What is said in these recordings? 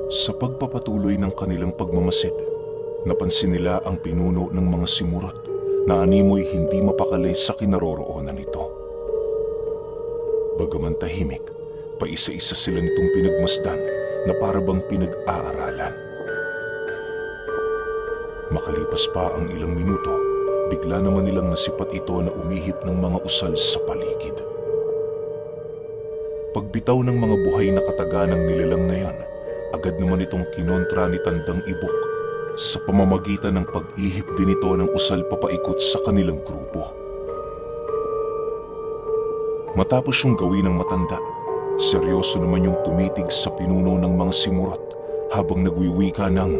Sa pagpapatuloy ng kanilang pagmamasid, napansin nila ang pinuno ng mga simurot na animoy hindi mapakali sa kinaroroonan nito. Bagaman tahimik, paisa-isa sila nitong pinagmasdan na parabang pinag-aaralan. Makalipas pa ang ilang minuto, bigla naman nilang nasipat ito na umihip ng mga usal sa paligid. Pagbitaw ng mga buhay na kataganang nilalang na yan, agad naman itong kinontra ni Tandang Ibok sa pamamagitan ng pag-ihip din ito ng usal papaikot sa kanilang grupo. Matapos yung gawin ng matanda, seryoso naman yung tumitig sa pinuno ng mga simurot habang nagwiwika ng,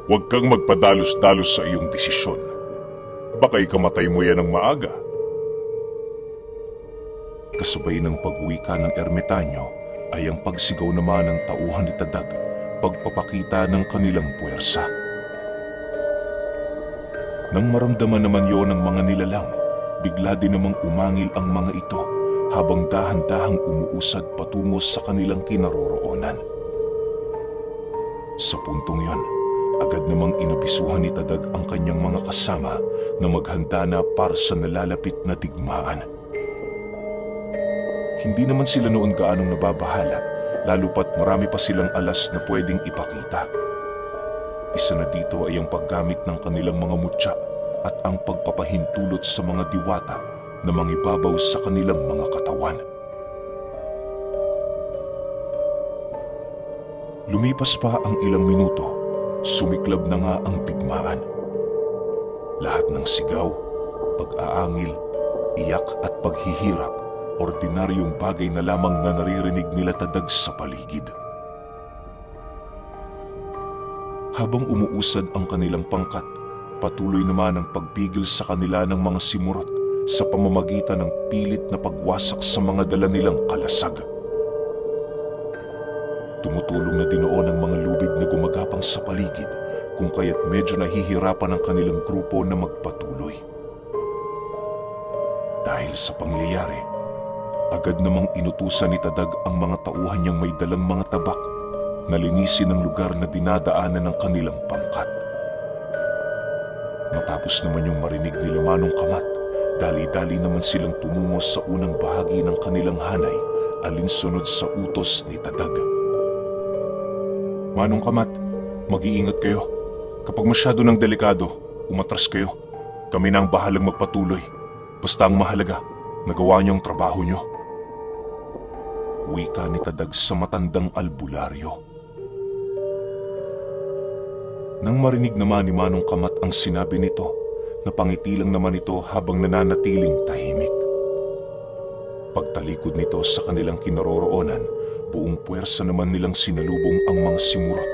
"Huwag kang magpadalos-dalos sa iyong desisyon. Baka ikamatay mo yan ng maaga." Kasabay ng pagwika ng ermitanyo ay ang pagsigaw naman ng tauhan ni Tadag, pagpapakita ng kanilang puwersa. Nang maramdaman naman yon ng mga nilalang, bigla din namang umangil ang mga ito habang dahan-dahang umuusad patungo sa kanilang kinaroroonan. Sa puntong yon, agad namang inabisuhan ni Tadag ang kanyang mga kasama na maghanda na para sa nalalapit na digmaan. Hindi naman sila noon gaanong nababahala, lalo pat marami pa silang alas na pwedeng ipakita. Isa na dito ay ang paggamit ng kanilang mga mutya at ang pagpapahintulot sa mga diwata na mangibabaw sa kanilang mga katawan. Lumipas pa ang ilang minuto, sumiklab na nga ang digmaan. Lahat ng sigaw, pag-aangil, iyak at paghihirap, ordinaryong bagay na lamang na naririnig nila Tadag sa paligid. Habang umuusad ang kanilang pangkat, patuloy naman ang pagpigil sa kanila ng mga simurot sa pamamagitan ng pilit na pagwasak sa mga dala nilang kalasag. Tumutulong na dinoon ang mga lubid na gumagapang sa paligid, kung kaya't medyo nahihirapan ang kanilang grupo na magpatuloy. Dahil sa pangyayari, agad namang inutusan ni Tadag ang mga tauhan niyang may dalang mga tabak na linisin ang lugar na dinadaanan ng kanilang pangkat. Matapos naman yung marinig nila Manong Kamat, dali-dali naman silang tumungo sa unang bahagi ng kanilang hanay alinsunod sa utos ni Tadag. "Manong Kamat, mag-iingat kayo. Kapag masyado ng delikado, umatras kayo. Kami na ang bahalang magpatuloy. Basta ang mahalaga, nagawa niyo ang trabaho niyo." Wika ni Tadag sa matandang albularyo. Nang marinig naman ni Manong Kamat ang sinabi nito, napangiti lang naman ito habang nananatiling tahimik. Pagtalikod nito sa kanilang kinaroroonan, buong puwersa naman nilang sinalubong ang mga simurot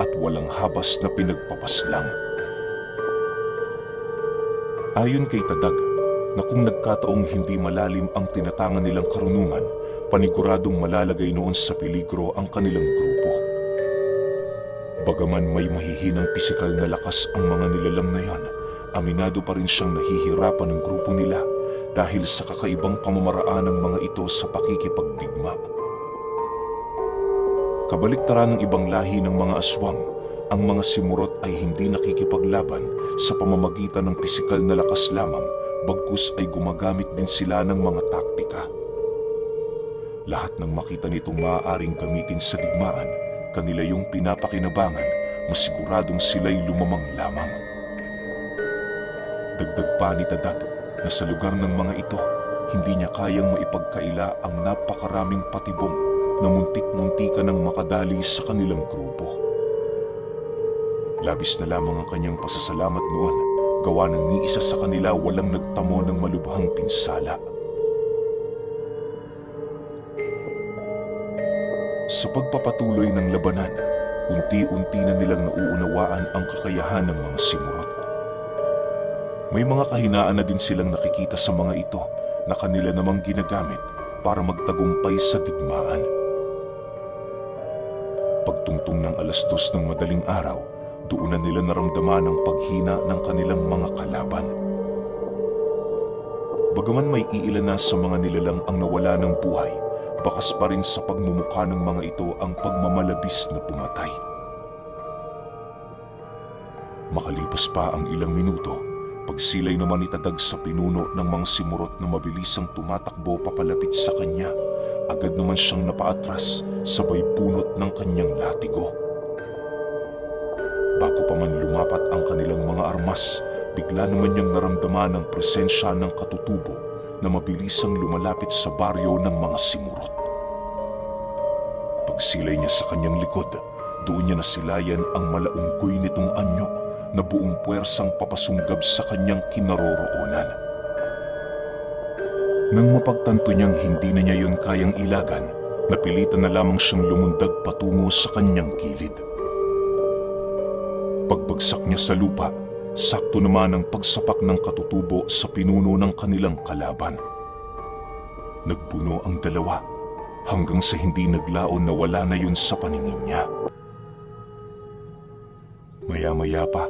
at walang habas na pinagpapaslang. Ayon kay Tadag, na kung nagkataong hindi malalim ang tinatangan nilang karunungan, paniguradong malalagay noon sa peligro ang kanilang grupo. Bagaman may mahihinang pisikal na lakas ang mga nilalang na yan, aminado pa rin siyang nahihirapan ng grupo nila dahil sa kakaibang pamamaraan ng mga ito sa pakikipagdigma. Kabaliktaran ng ibang lahi ng mga aswang, ang mga simurot ay hindi nakikipaglaban sa pamamagitan ng pisikal na lakas lamang, bagkus ay gumagamit din sila ng mga taktika. Lahat ng makita nitong maaaring gamitin sa digmaan, kanila yung pinapakinabangan, masiguradong sila'y lumamang lamang. Dagdag pa ni Tadag na sa lugar ng mga ito, hindi niya kayang maipagkaila ang napakaraming patibong na muntik-muntikan ng makadali sa kanilang grupo. Labis na lamang ang kanyang pasasalamat noon, gawa ng ni isa sa kanila walang nagtamo ng malubhang pinsala. Sa pagpapatuloy ng labanan, unti-unti na nilang nauunawaan ang kakayahan ng mga simurot. May mga kahinaan na din silang nakikita sa mga ito na kanila namang ginagamit para magtagumpay sa digmaan. Pagtungtong ng 2:00 ng madaling araw, doon na nila naramdaman ang paghina ng kanilang mga kalaban. Bagaman may iilan na sa mga nilalang ang nawala ng buhay, bakas pa rin sa pagmumukha ng mga ito ang pagmamalabis na pumatay. Makalipas pa ang ilang minuto, pagsilay naman itadag sa pinuno ng mga simurot na mabilisang tumatakbo papalapit sa kanya, agad naman siyang napaatras sabay punot ng kanyang latigo. Bago pa man lumapat ang kanilang mga armas, bigla naman niyang naramdaman ang presensya ng katutubo na mabilisang lumalapit sa baryo ng mga simurot. Pagsilay niya sa kanyang likod, doon niya nasilayan ang malaunggoy nitong anyo na buong puwersang papasunggab sa kanyang kinaroroonan. Nang mapagtanto niyang hindi na niya yun kayang ilagan, napilitan na lamang siyang lumundag patungo sa kanyang gilid. Pagbagsak niya sa lupa, sakto naman ang pagsapak ng katutubo sa pinuno ng kanilang kalaban. Nagbuno ang dalawa hanggang sa hindi naglaon na wala na yun sa paningin niya. Maya-maya pa,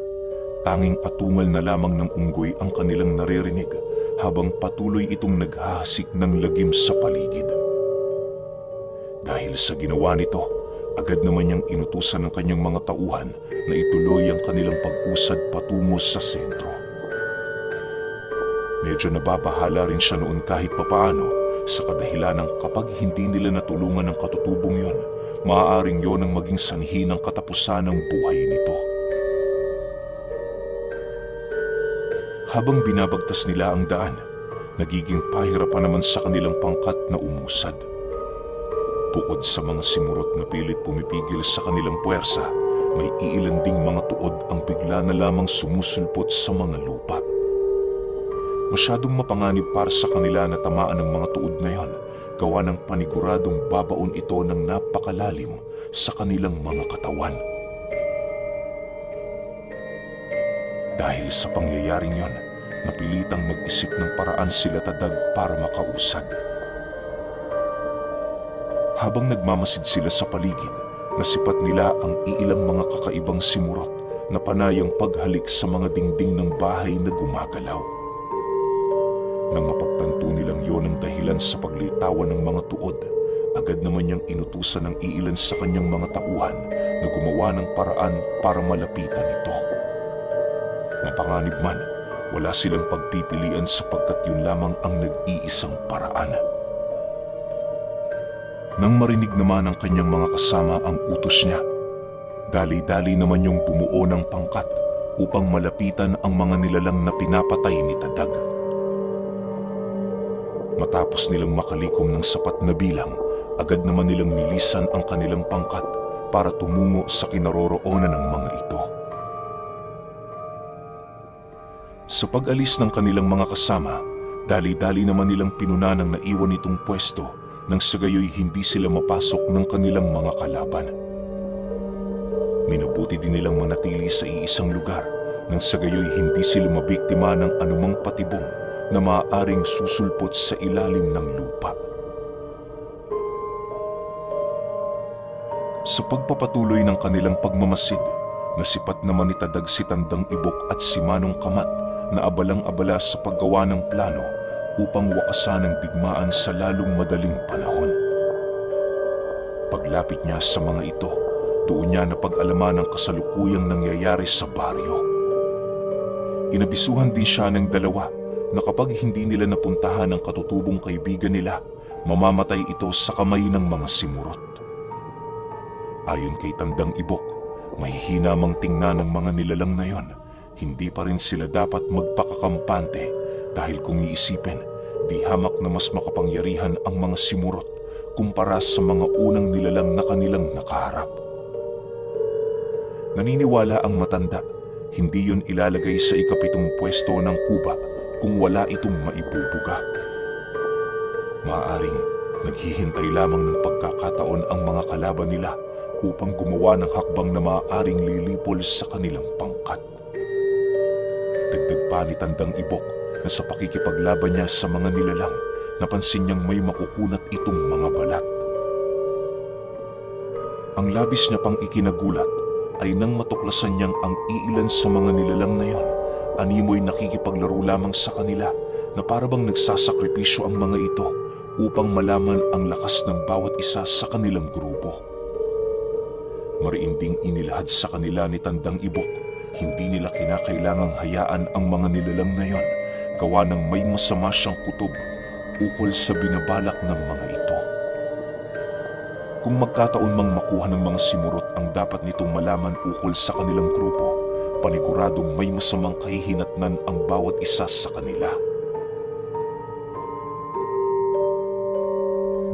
tanging atungal na lamang ng unggoy ang kanilang naririnig habang patuloy itong naghahasik ng lagim sa paligid. Dahil sa ginawa nito, agad naman niyang inutusan ng kanyang mga tauhan na ituloy ang kanilang pag-usad patungo sa sentro. Medyo nababahala rin siya noon kahit papaano sa kadahilan ng kapag hindi nila natulungan ang katutubong yon, maaaring yon ang maging sanhi ng katapusan ng buhay nito. Habang binabagtas nila ang daan, nagiging pahirapan naman sa kanilang pangkat na umusad. Bukod sa mga simurot na pilit pumipigil sa kanilang puwersa, may iilan ding mga tuod ang bigla na lamang sumusulpot sa mga lupa. Masyadong mapanganib para sa kanila na tamaan ng mga tuod na yon, gawa ng paniguradong babaon ito ng napakalalim sa kanilang mga katawan. Dahil sa pangyayaring yon, napilitang mag-isip ng paraan sila tadag para makausad. Habang nagmamasid sila sa paligid, nasipat nila ang iilang mga kakaibang simurot na panayang paghalik sa mga dingding ng bahay na gumagalaw. Nang mapagtanto nilang yon ang dahilan sa paglitawan ng mga tuod, agad naman niyang inutusan ng iilan sa kanyang mga tauhan na gumawa ng paraan para malapitan ito. Mapanganib man, wala silang pagpipilian sapagkat yun lamang ang nag-iisang paraan. Nang marinig naman ng kanyang mga kasama ang utos niya, dali-dali naman yung bumuo ng pangkat upang malapitan ang mga nilalang na pinapatay ni Tadag. Matapos nilang makalikom ng sapat na bilang, agad naman nilang nilisan ang kanilang pangkat para tumungo sa kinaroroonan ng mga ito. Sa pag-alis ng kanilang mga kasama, dali-dali naman nilang pinuna ng naiwan itong pwesto nang sa gayoy hindi sila mapasok ng kanilang mga kalaban. Minabuti din nilang manatili sa iisang lugar nang sa gayoy hindi sila mabiktima ng anumang patibong na maaaring susulpot sa ilalim ng lupa. Sa pagpapatuloy ng kanilang pagmamasid, nasipat naman ni Tadag si Tandang Ibok at si Manong Kamat na abalang-abala sa paggawa ng plano upang wakasan ang digmaan sa lalong madaling panahon. Paglapit niya sa mga ito, doon niya napag-alaman ang kasalukuyang nangyayari sa baryo. Inabisuhan din siya ng dalawa na kapag hindi nila napuntahan ang katutubong kaibigan nila, mamamatay ito sa kamay ng mga simurot. Ayon kay Tandang Ibok, may hinamang tingnan ng mga nilalang na yon, hindi pa rin sila dapat magpakakampante dahil kung iisipin, di hamak na mas makapangyarihan ang mga simurot kumpara sa mga unang nilalang na kanilang nakaharap. Naniniwala ang matanda, hindi yun ilalagay sa ikapitong pwesto ng kuba kung wala itong maibubuga. Maaaring naghihintay lamang ng pagkakataon ang mga kalaban nila upang gumawa ng hakbang na maaaring lilipol sa kanilang pangkat. Dagdag pa ni Tandang Ibok na sa pakikipaglaban niya sa mga nilalang, napansin niyang may makukunat itong mga balat. Ang labis niya pang ikinagulat ay nang matuklasan niyang ang iilan sa mga nilalang na yon, animoy nakikipaglaro lamang sa kanila na parabang nagsasakripisyo ang mga ito upang malaman ang lakas ng bawat isa sa kanilang grupo. Mariinding inilahad sa kanila ni Tandang Ibok, hindi nila kinakailangang hayaan ang mga nilalang na yon, gawa ng may masama siyang kutob ukol sa binabalak ng mga ito. Kung magkataon mang makuha ng mga simurot ang dapat nitong malaman ukol sa kanilang grupo, paniguradong may masamang kahihinatnan ang bawat isa sa kanila.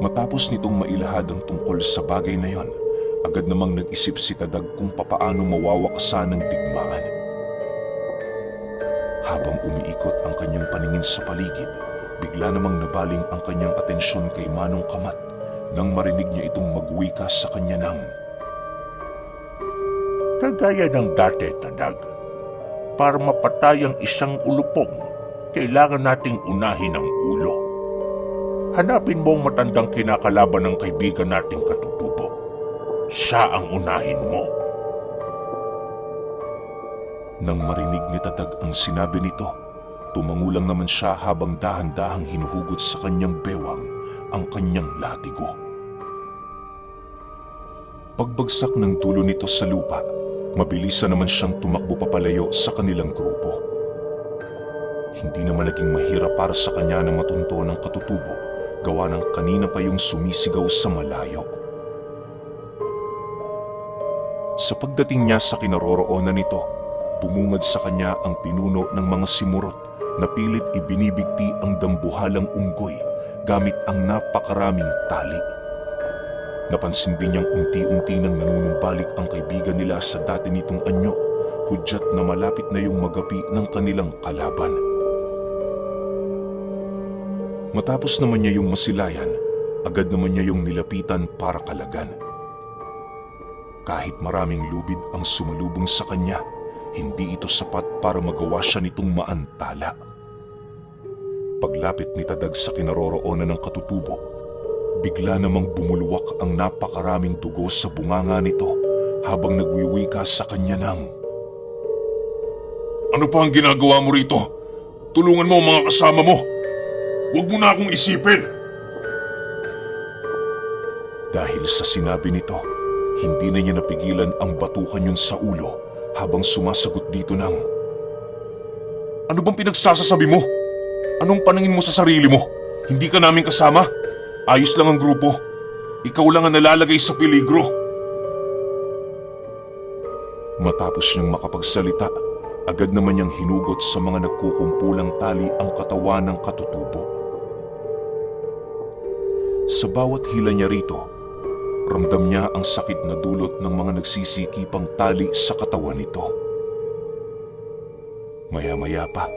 Matapos nitong mailahad ang tungkol sa bagay na yon, agad namang nag-isip si Tadag kung papaano mawawakasan ng digmaan. Habang umiikot ang kanyang paningin sa paligid, bigla namang nabaling ang kanyang atensyon kay Manong Kamat nang marinig niya itong magwika sa kanya ng, "Kagaya ng dati, Tadag, para mapatay ang isang ulupong, kailangan nating unahin ang ulo. Hanapin mo ang matandang kinakalaban ng kaibigan nating Katutubo. Siya ang unahin mo." Nang marinig ni Tadag ang sinabi nito, tumangulang naman siya habang dahan-dahang hinuhugot sa kanyang bewang ang kanyang latigo. Pagbagsak ng dulo nito sa lupa, mabilisan naman siyang tumakbo papalayo sa kanilang grupo. Hindi naman naging mahirap para sa kanya na matunto ng Katutubo, gawa ng kanina pa yung sumisigaw sa malayo. Sa pagdating niya sa kinaroroonan nito, bumungad sa kanya ang pinuno ng mga simurot na pilit ibinibigti ang dambuhalang unggoy gamit ang napakaraming tali. Napansin din niyang unti-unti nang nanunumbalik ang kaibigan nila sa dati nitong anyo, hudyat na malapit na yung magapi ng kanilang kalaban. Matapos naman niya yung masilayan, agad naman niya yung nilapitan para kalagan. Kahit maraming lubid ang sumalubong sa kanya, hindi ito sapat para magawa siya nitong maantala. Paglapit ni Tadag sa kinaroroonan ng Katutubo, bigla namang bumulwak ang napakaraming dugo sa bunganga nito habang nagwiwika sa kanya ng, "Ano pa ang ginagawa mo rito? Tulungan mo ang mga kasama mo. Huwag mo na akong isipin." Dahil sa sinabi nito, hindi na niya napigilan ang batukan yun sa ulo habang sumasagot dito ng, "Ano bang pinagsasasabi mo? Anong paningin mo sa sarili mo? Hindi ka namin kasama. Ayos lang ang grupo. Ikaw lang ang nalalagay sa peligro." Matapos niyang makapagsalita, agad naman niyang hinugot sa mga nagkukumpulang tali ang katawan ng Katutubo. Sa bawat hila niya rito, ramdam niya ang sakit na dulot ng mga nagsisikipang tali sa katawan nito. Maya-maya pa,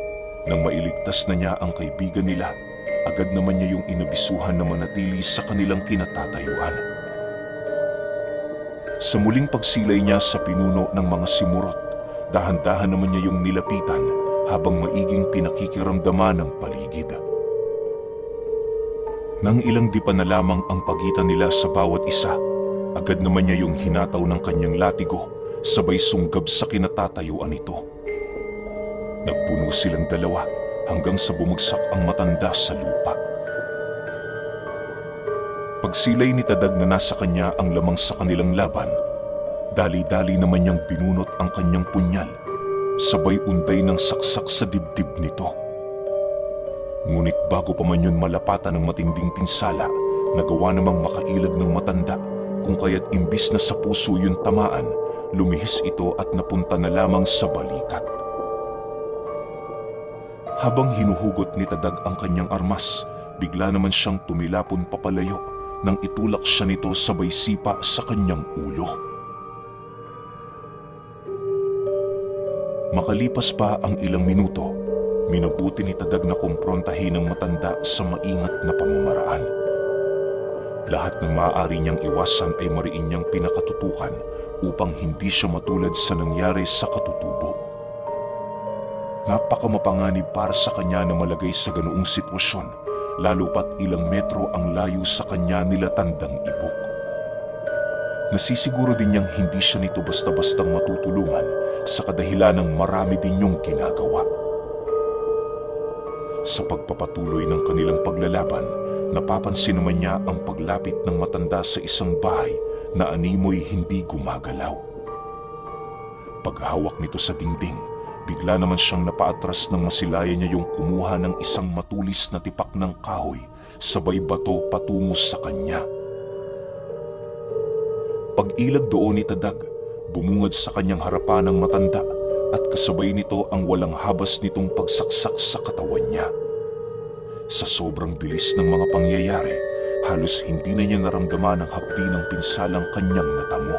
nang mailigtas na niya ang kaibigan nila, agad naman niya yung inabisuhan na manatili sa kanilang kinatatayuan. Sa muling pagsilay niya sa pinuno ng mga simurot, dahan-dahan naman niya yung nilapitan habang maiging pinakikiramdaman ng paligid. Nang ilang dipa na lamang ang pagitan nila sa bawat isa, agad naman niya yung hinataw ng kanyang latigo, sabay sunggab sa kinatatayuan nito. Nagpuno silang dalawa hanggang sa bumagsak ang matanda sa lupa. Pagsilay ni Tadag na nasa kanya ang lamang sa kanilang laban, dali-dali naman niyang binunot ang kanyang punyal, sabay unday ng saksak sa dibdib nito. Ngunit bago pa man yun malapatan ng matinding pinsala, nagawa namang makailag ng matanda, kung kaya't imbis na sa puso yun tamaan, lumihis ito at napunta na lamang sa balikat. Habang hinuhugot ni Tadag ang kanyang armas, bigla naman siyang tumilapon papalayo nang itulak siya nito sabay sipa sa kanyang ulo. Makalipas pa ang ilang minuto, minabuti ni Tadag na kumprontahin ng matanda sa maingat na pamamaraan. Lahat ng maaari niyang iwasan ay mariin niyang pinakatutukan upang hindi siya matulad sa nangyari sa Katutubo. Napakamapanganib para sa kanya na malagay sa ganoong sitwasyon, lalo pat ilang metro ang layo sa kanya nila Tandang Ibok. Nasisiguro din niyang hindi siya nito basta-bastang matutulungan sa kadahilan ng marami din niyong ginagawa. Sa pagpapatuloy ng kanilang paglalaban, Napapansin naman niya ang paglapit ng matanda sa isang bahay na animoy hindi gumagalaw. Paghawak nito sa dingding, bigla naman siyang napaatras nang masilayan niya yung kumuha ng isang matulis na tipak ng kahoy sabay bato patungo sa kanya. Pag-ilag doon ni Tadag, bumungad sa kanyang harapan ng matanda at kasabay nito ang walang habas nitong pagsaksak sa katawan niya. Sa sobrang bilis ng mga pangyayari, halos hindi na niya naramdaman ang hapdi ng pinsalang kanyang natamo.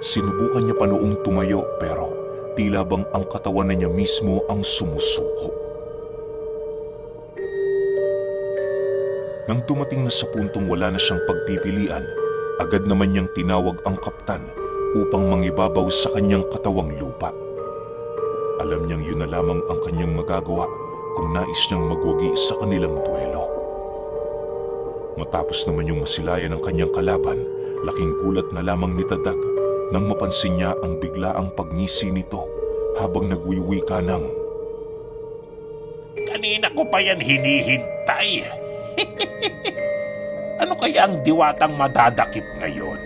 Sinubukan niya pa noong tumayo pero tila bang ang katawan na niya mismo ang sumusuko. Nang dumating na sa puntong wala na siyang pagpipilian, agad naman niyang tinawag ang kaptan upang mangibabaw sa kanyang katawang lupa. Alam niyang yun na lamang ang kanyang magagawa kung nais niyang magwagi sa kanilang duelo. Matapos naman yung masilayan ng kanyang kalaban, laking gulat na lamang ni Tadag nang mapansin niya ang biglaang pagngisi nito habang nagwiwika ng, Kanina ko pa yan hinihintay. Ano kaya ang diwatang madadakip ngayon?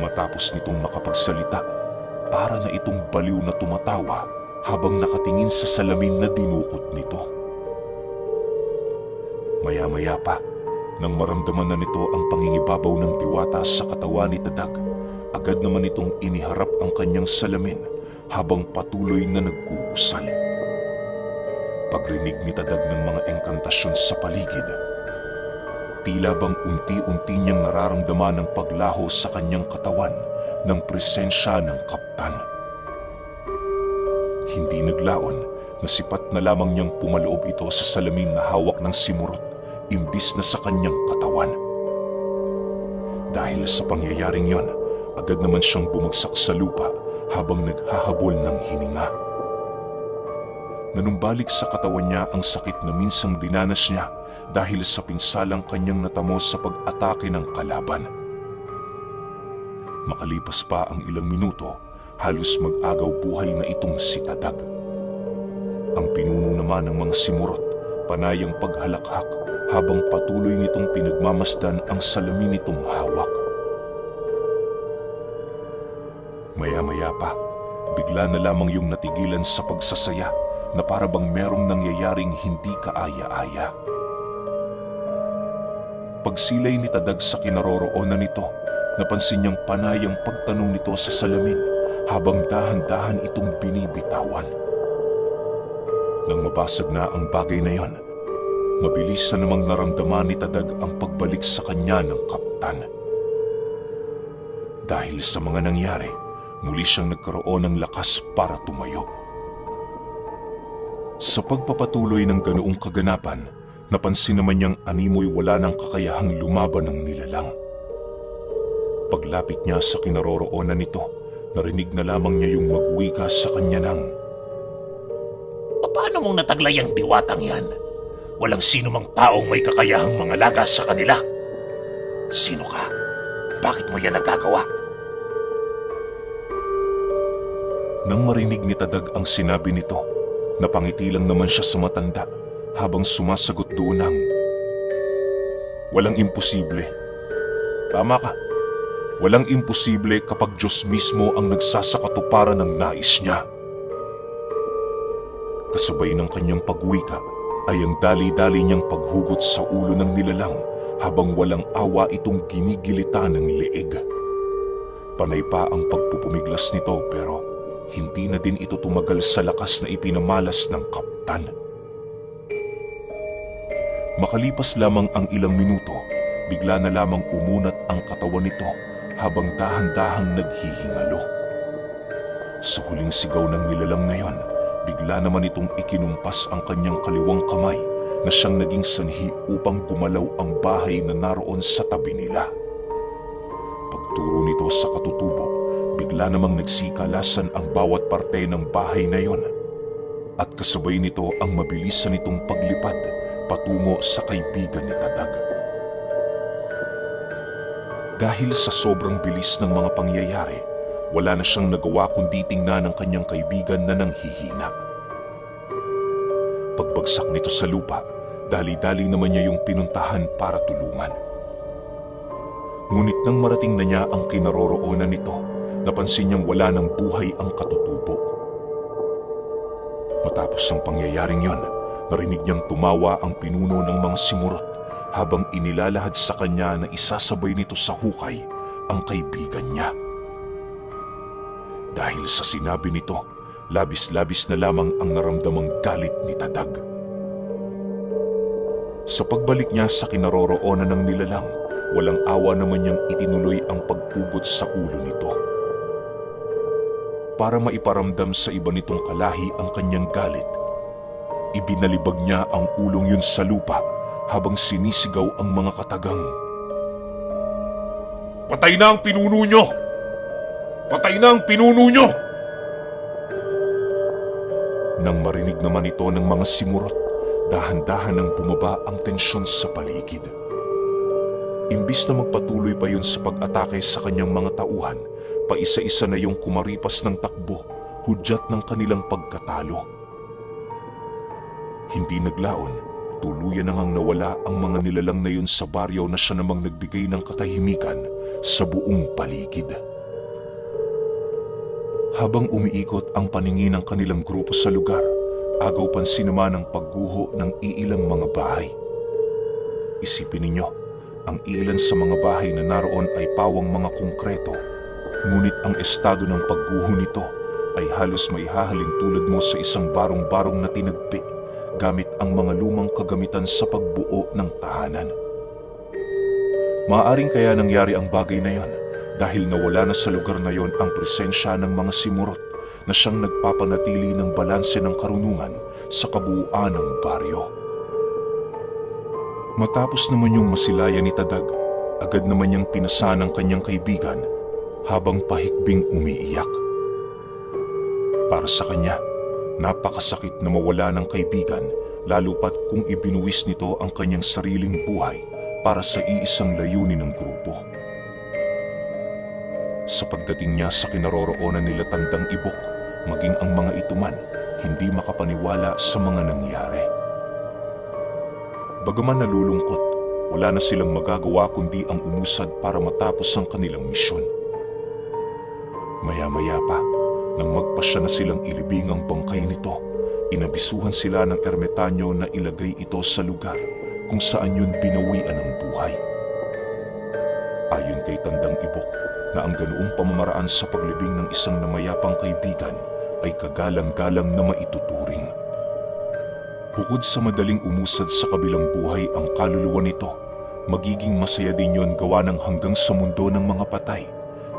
Matapos nitong makapagsalita, para na itong baliw na tumatawa habang nakatingin sa salamin na dinukot nito. Maya-maya pa, nang maramdaman na nito ang pangingibabaw ng diwata sa katawan ni Tadag, agad naman itong iniharap ang kanyang salamin habang patuloy na nag-uusal. Pagrinig ni Tadag ng mga engkantasyon sa paligid, tila bang unti-unti niyang nararamdaman ang paglaho sa kanyang katawan ng presensya ng kaptan. Hindi naglaon na sipat na lamang niyang pumaloob ito sa salamin na hawak ng simurot imbis na sa kanyang katawan. Dahil sa pangyayaring yon, agad naman siyang bumagsak sa lupa habang naghahabol ng hininga. Nanumbalik sa katawan niya ang sakit na minsang dinanas niya dahil sa pinsalang kanyang natamo sa pag-atake ng kalaban. Makalipas pa ang ilang minuto, halos mag-agaw buhay na itong si Tadag. Ang pinuno naman ng mga simurot, panayang paghalakhak habang patuloy nitong pinagmamasdan ang salamin nitong hawak. Maya-maya pa, bigla na lamang yung natigilan sa pagsasaya na para bang merong nangyayaring hindi kaaya-aya. Pagsilay ni Tadag sa kinaroroonan nito, napansin niyang panayang pagtanong nito sa salamin habang dahan-dahan itong binibitawan. Nang mabasag na ang bagay na yon, mabilis na namang naramdaman ni Tadag ang pagbalik sa kanya ng kaptan. Dahil sa mga nangyari, muli siyang nagkaroon ng lakas para tumayo. Sa pagpapatuloy ng ganoong kaganapan, napansin naman niyang animoy wala ng kakayahang lumaban ng nilalang. Paglapit niya sa kinaroroonan nito, narinig na lamang niya yung magwika sa kanya ng, Paano mong nataglay ang diwatang yan? Walang sino mang taong may kakayahang mangalaga sa kanila. Sino ka? Bakit mo yan nagagawa? Nang marinig ni Tadag ang sinabi nito, napangiti lang naman siya sa matanda habang sumasagot doon ng, Walang imposible. Tama ka. Walang imposible kapag Diyos mismo ang nagsasakatuparan ng nais niya. Kasabay ng kanyang pagwika ay ang dali-dali niyang paghugot sa ulo ng nilalang habang walang awa itong ginigilita ng leeg. Panay pa ang pagpupumiglas nito pero hindi na din ito tumagal sa lakas na ipinamalas ng kaptan. Makalipas lamang ang ilang minuto, bigla na lamang umunat ang katawan nito habang dahan-dahang naghihingalo. Sa huling sigaw ng nilalang na yon, bigla naman itong ikinumpas ang kanyang kaliwang kamay na siyang naging sanhi upang gumalaw ang bahay na naroon sa tabi nila. Pagturo nito sa katutubo, bigla namang nagsikalasan ang bawat parte ng bahay na yon at kasabay nito ang mabilisan nitong paglipad patungo sa kaibigan ni Tadag. Dahil sa sobrang bilis ng mga pangyayari, wala na siyang nagawa kundi tingnan ang kanyang kaibigan na nanghihina. pagbagsak nito sa lupa, dali-dali naman niya yung pinuntahan para tulungan. Ngunit nang marating na niya ang kinaroroonan nito, napansin niyang wala ng buhay ang katutubo. Matapos ang pangyayaring yon, narinig niyang tumawa ang pinuno ng mga simurot habang inilalahad sa kanya na isasabay nito sa hukay ang kaibigan niya. Dahil sa sinabi nito, labis-labis na lamang ang naramdamang galit ni Tadag. Sa pagbalik niya sa kinaroroonan ng nilalang, walang awa naman niyang itinuloy ang pagpugot sa ulo nito. Para maiparamdam sa iba nitong kalahi ang kanyang galit, ibinalibag niya ang ulong yun sa lupa habang sinisigaw ang mga katagang. Patay na ang pinuno nyo! Patay na ang pinuno nyo! Nang marinig naman ito ng mga simurot, dahan-dahan nang bumaba ang tensyon sa paligid. Imbis na magpatuloy pa yun sa pag-atake sa kanyang mga tauhan, paisa-isa na yung kumaripas ng takbo, hudyat ng kanilang pagkatalo. Hindi naglaon, tuluyan na ngang nawala ang mga nilalang na yun sa baryo na siya namang nagbigay ng katahimikan sa buong paligid. Habang umiikot ang paningin ng kanilang grupo sa lugar, agaw pansin naman ang pagguho ng iilang mga bahay. Isipin ninyo, ang ilan sa mga bahay na naroon ay pawang mga konkreto, ngunit ang estado ng pagguho nito ay halos maihahalin tulad mo sa isang barong-barong na tinagpi gamit ang mga lumang kagamitan sa pagbuo ng tahanan. Maaaring kaya nangyari ang bagay na yon dahil nawala na sa lugar na yon ang presensya ng mga simurot na siyang nagpapanatili ng balanse ng karunungan sa kabuuan ng baryo. Matapos naman yung masilayan ni Tadag, agad naman niyang pinasa ng kanyang kaibigan habang pahikbing umiiyak. Para sa kanya, napakasakit na mawala ng kaibigan lalo pat kung ibinuwis nito ang kanyang sariling buhay para sa iisang layunin ng grupo. Sa pagdating niya sa kinaroroonan nila Tandang Ibok, maging ang mga ito man, hindi makapaniwala sa mga nangyari. Bagaman nalulungkot, wala na silang magagawa kundi ang umusad para matapos ang kanilang misyon. Maya-maya pa, nang magpasya na silang ilibing ang bangkay nito, inabisuhan sila ng ermitanyo na ilagay ito sa lugar kung saan yun binawian ng buhay. Ayon kay Tandang Ibok, na ang ganoong pamamaraan sa paglibing ng isang namayapang kaibigan ay kagalang-galang na maituturing. Bukod sa madaling umusad sa kabilang buhay ang kaluluwa nito, magiging masaya din yon gawa ng hanggang sa mundo ng mga patay.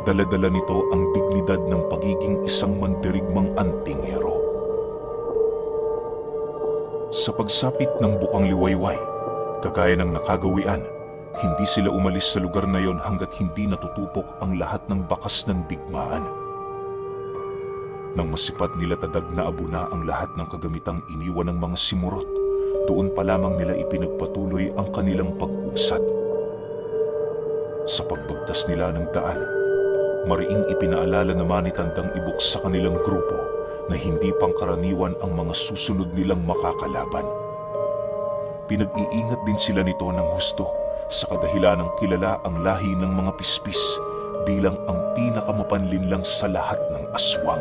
Dala-dala nito ang dignidad ng pagiging isang mandirigmang antingero. Sa pagsapit ng bukang liwayway, kagaya ng nakagawian, hindi sila umalis sa lugar na yon hanggat hindi natutupok ang lahat ng bakas ng digmaan. Nang masipat nila Tadag na abuna ang lahat ng kagamitang iniwan ng mga simurot, doon pa lamang nila ipinagpatuloy ang kanilang pag-usad. Sa pagbagtas nila ng daan, mariing ipinaalala naman ni Tandang Ibok sa kanilang grupo na hindi pangkaraniwan ang mga susunod nilang makakalaban. Pinag-iingat din sila nito ng husto sa kadahilanang kilala ang lahi ng mga pispis bilang ang pinakamapanlinlang sa lahat ng aswang.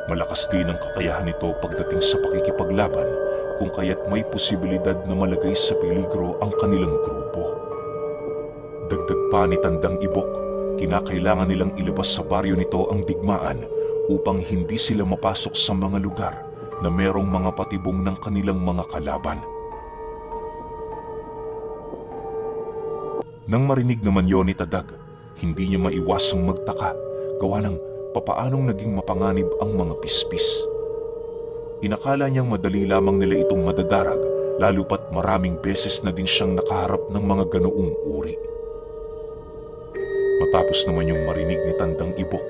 Malakas din ang kakayahan nito pagdating sa pakikipaglaban kung kaya't may posibilidad na malagay sa peligro ang kanilang grupo. Dagdag pa ni Tandang Ibok, kinakailangan nilang ilabas sa baryo nito ang digmaan upang hindi sila mapasok sa mga lugar na merong mga patibong ng kanilang mga kalaban. Nang marinig naman yon ni Tadag, hindi niya maiwasang magtaka gawa ng papaanong naging mapanganib ang mga pispis. Inakala niyang madali lamang nila itong madadarag, lalo pat maraming beses na din siyang nakaharap ng mga ganoong uri. Matapos naman yung marinig ni Tandang Ibok,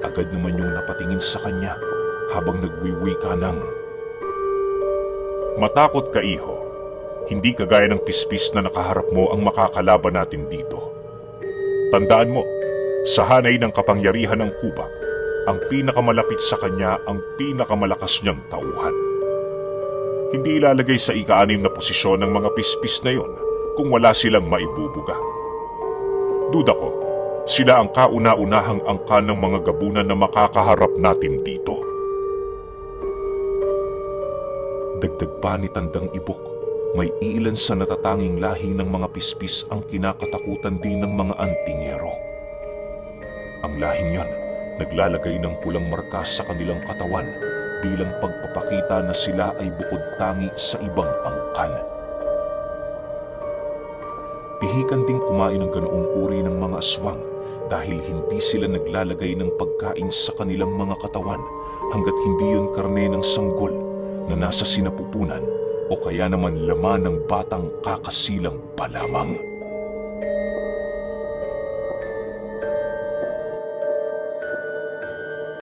agad naman yung napatingin sa kanya habang nagwiwika ng, Matakot ka, iho. Hindi kagaya ng pispis na nakaharap mo ang makakalaban natin dito. Tandaan mo, sa hanay ng kapangyarihan ng kubak, ang pinakamalapit sa kanya ang pinakamalakas niyang tauhan. Hindi ilalagay sa ika-6 na posisyon ng mga pispis na yon kung wala silang maibubuga. Duda ko, sila ang kauna-unahang angkan ng mga gabunan na makakaharap natin dito. Dagdag pa ni Tandang Ibok, may iilan sa natatanging lahi ng mga pispis ang kinakatakutan din ng mga antingero. Ang lahing yan, naglalagay ng pulang marka sa kanilang katawan bilang pagpapakita na sila ay bukod tangi sa ibang angkan. Pihikan ding kumain ng ganoong uri ng mga aswang dahil hindi sila naglalagay ng pagkain sa kanilang mga katawan hanggat hindi yun karne ng sanggol na nasa sinapupunan o kaya naman laman ng batang kakasilang pa lamang.